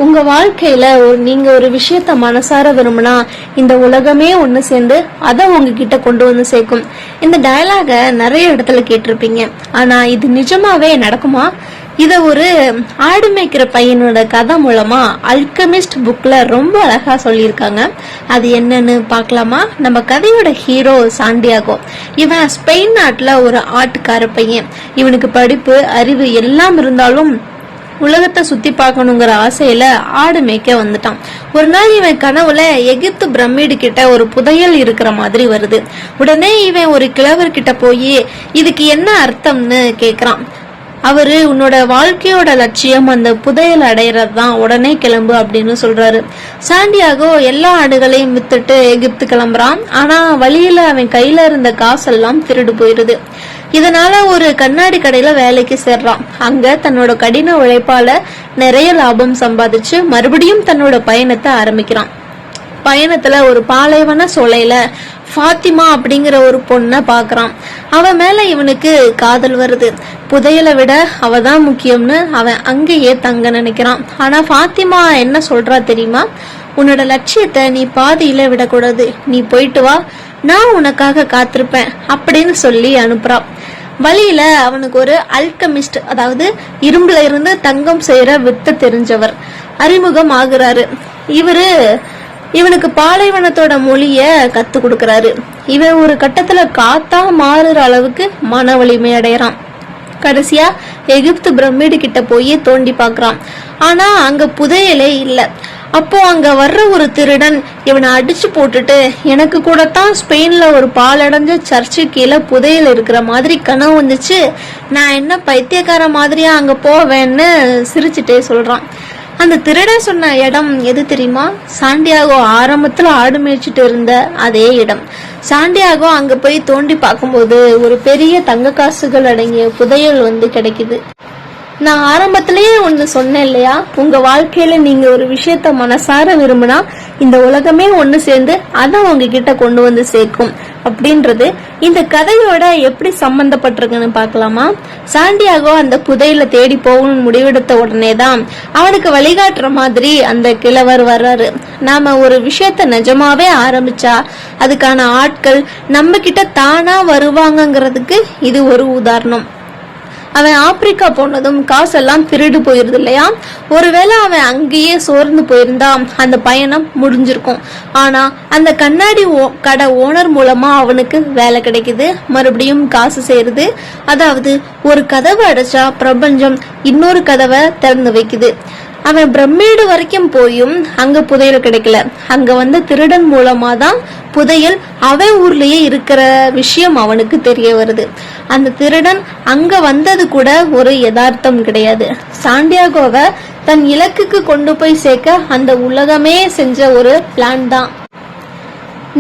உங்க வாழ்க்கையில நீங்க ஒரு விஷயத்த மனசார விரும்பினா இந்த உலகமே ஒண்ணு சேர்ந்து அதை உங்ககிட்ட கொண்டு வந்து சேர்க்கும். இந்த டயலாக நிறைய இடத்துல கேட்டிருப்பீங்க. ஆனா இது நிஜமாவே நடக்குமா? இத ஒரு ஆடு மேய்க்கிற பையனோட கதை மூலமா அல்கெமிஸ்ட் புக்ல ரொம்ப அழகா சொல்லியிருக்காங்க. அது என்னன்னு பாக்கலாமா? நம்ம கதையோட ஹீரோ சாண்டியாகோ. இவன் ஸ்பெயின் நாட்டுல ஒரு ஆட்டுக்கார பையன். இவனுக்கு படிப்பு, அறிவு எல்லாம் இருந்தாலும் உலகத்தை சுத்தி பார்க்கணுங்கிற ஆசையில ஆடு மேய்க்க வந்துட்டான். ஒரு நாள் இவன் கனவுல எகிப்து பிரமிடு கிட்ட ஒரு புதையல் இருக்கிற மாதிரி வருது. உடனே இவன் ஒரு கிழவர் கிட்ட போய் இதுக்கு என்ன அர்த்தம்னு கேக்குறான். அவரு உன்னோட வாழ்க்கையோட லட்சியம் அந்த புதையல் அடையிறது தான், உடனே கிளம்பு அப்படின்னு சொல்றாரு. சாண்டியாகோ எல்லா ஆடுகளையும் வித்துட்டு எகிப்து கிளம்புறான். ஆனா வழியில அவன் கையில இருந்த காசெல்லாம் திருடு போயிருது. இதனால ஒரு கண்ணாடி கடையில வேலைக்கு சேர்றான். அங்க தன்னோட கடின உழைப்பால நிறைய லாபம் சம்பாதிச்சு மறுபடியும் தன்னோட பயணத்தை ஆரம்பிக்கிறான். பயணத்துல ஒரு பாலைவன சோலையில ஃபாத்திமா அப்படிங்கிற ஒரு பொண்ண பாக்குறான். அவன் மேல இவனுக்கு காதல் வருது. புதையலை விட அவதான் முக்கியம்னு அவன் அங்கேயே தங்க நினைக்கிறான். ஆனா ஃபாத்திமா என்ன சொல்றா தெரியுமா? உன்னோட லட்சியத்தை நீ பாதியில விடக்கூடாது, நீ போயிட்டு வா, நான் உனக்காக காத்திருப்பேன் அப்படின்னு சொல்லி அனுப்புறான். வழியில அவனுக்கு ஒரு அல்கெமிஸ்ட், அதாவது இரும்புல இருந்து தங்கம் செய்யற வித்த தெரிஞ்சவர் அறிமுகம் ஆகுறாரு. இவனுக்கு பாலைவனத்தோட மொழிய கத்து கொடுக்கறாரு. இவன் ஒரு கட்டத்துல காத்தா மாறுற அளவுக்கு மன வலிமை அடையறான். கடைசியா எகிப்து பிரமிடு கிட்ட போய் தோண்டி பாக்குறான். ஆனா அங்க புதையலே இல்ல. அப்போ அங்க வர்ற ஒரு திருடன் இவனை அடிச்சு போட்டுட்டு, எனக்கு கூட தான் ஸ்பெயின்ல ஒரு பாலடைஞ்ச சர்ச்சு கீழே புதையல் இருக்கிற மாதிரி கனவு வந்துச்சு, நான் என்ன பைத்தியக்கார மாதிரியா அங்க போவேன்னு சிரிச்சுட்டே சொல்றான். அந்த திருடன் சொன்ன இடம் எது தெரியுமா? சாண்டியாகோ ஆரம்பத்துல ஆடு மேய்ச்சிட்டு இருந்த அதே இடம். சாண்டியாகோ அங்க போய் தோண்டி பார்க்கும்போது ஒரு பெரிய தங்க காசுகள் அடங்கிய புதையல் கிடைக்குது. நான் ஆரம்பத்திலேயே ஒண்ணு சொன்னேன் இல்லையா, உங்க வாழ்க்கையில நீங்க ஒரு விஷயத்த மனசார விரும்பினா இந்த உலகமே ஒண்ணு சேர்ந்து அதை உங்ககிட்ட கொண்டு வந்து சேர்க்கும் அப்படின்றது இந்த கதையோட எப்படி சம்பந்தப்பட்டிருக்குன்னு பாக்கலாமா? சாண்டியாகோ அந்த புதையில தேடி போகணும்னு முடிவெடுத்த உடனேதான் அவனுக்கு வழிகாட்டுற மாதிரி அந்த கிழவர் வர்றாரு. நாம ஒரு விஷயத்த நிஜமாவே ஆரம்பிச்சா அதுக்கான ஆட்கள் நம்ம கிட்ட தானா வருவாங்கங்கிறதுக்கு இது ஒரு உதாரணம். அவன் ஆப்பிரிக்கா போனதும் காசெல்லாம் திருடு போயிருது இல்லையா? ஒருவேளை அவன் அங்கேயே சோர்ந்து போயிருந்தா அந்த பயணம் முடிஞ்சிருக்கும். ஆனா அந்த கண்ணாடி கடை ஓனர் மூலமா அவனுக்கு வேலை கிடைக்குது, மறுபடியும் காசு சேருது. அதாவது ஒரு கதவை அடைச்சா பிரபஞ்சம் இன்னொரு கதவை திறந்து வைக்குது. அவன் பிரமிடு வரைக்கும் போயும் அங்க புதையல் கிடைக்கல. அங்க வந்த திருடன் மூலமா தான் புதையல் அவன் ஊர்லயே இருக்கிற விஷயம் அவனுக்கு தெரிய வருது. அந்த திருடன் அங்க வந்தது கூட ஒரு யதார்த்தம் கிடையாது. சாண்டியாகோவை தன் இலக்குக்கு கொண்டு போய் சேர்க்க அந்த உலகமே செஞ்ச ஒரு பிளான் தான்.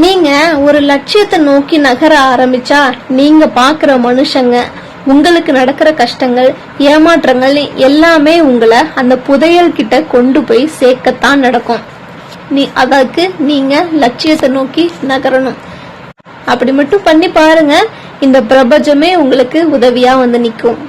நீங்க ஒரு லட்சியத்தை நோக்கி நகர ஆரம்பிச்சா நீங்க பாக்குற மனுஷங்க, உங்களுக்கு நடக்கிற கஷ்டங்கள், ஏமாற்றங்கள் எல்லாமே உங்களை அந்த புதையல் கிட்ட கொண்டு போய் சேர்க்கத்தான் நடக்கும். அதற்கு நீங்க லட்சியத்தை நோக்கி நகரணும். அப்படி மட்டும் பண்ணி பாருங்க, இந்த பிரபஞ்சமே உங்களுக்கு உதவியா நிக்கும்.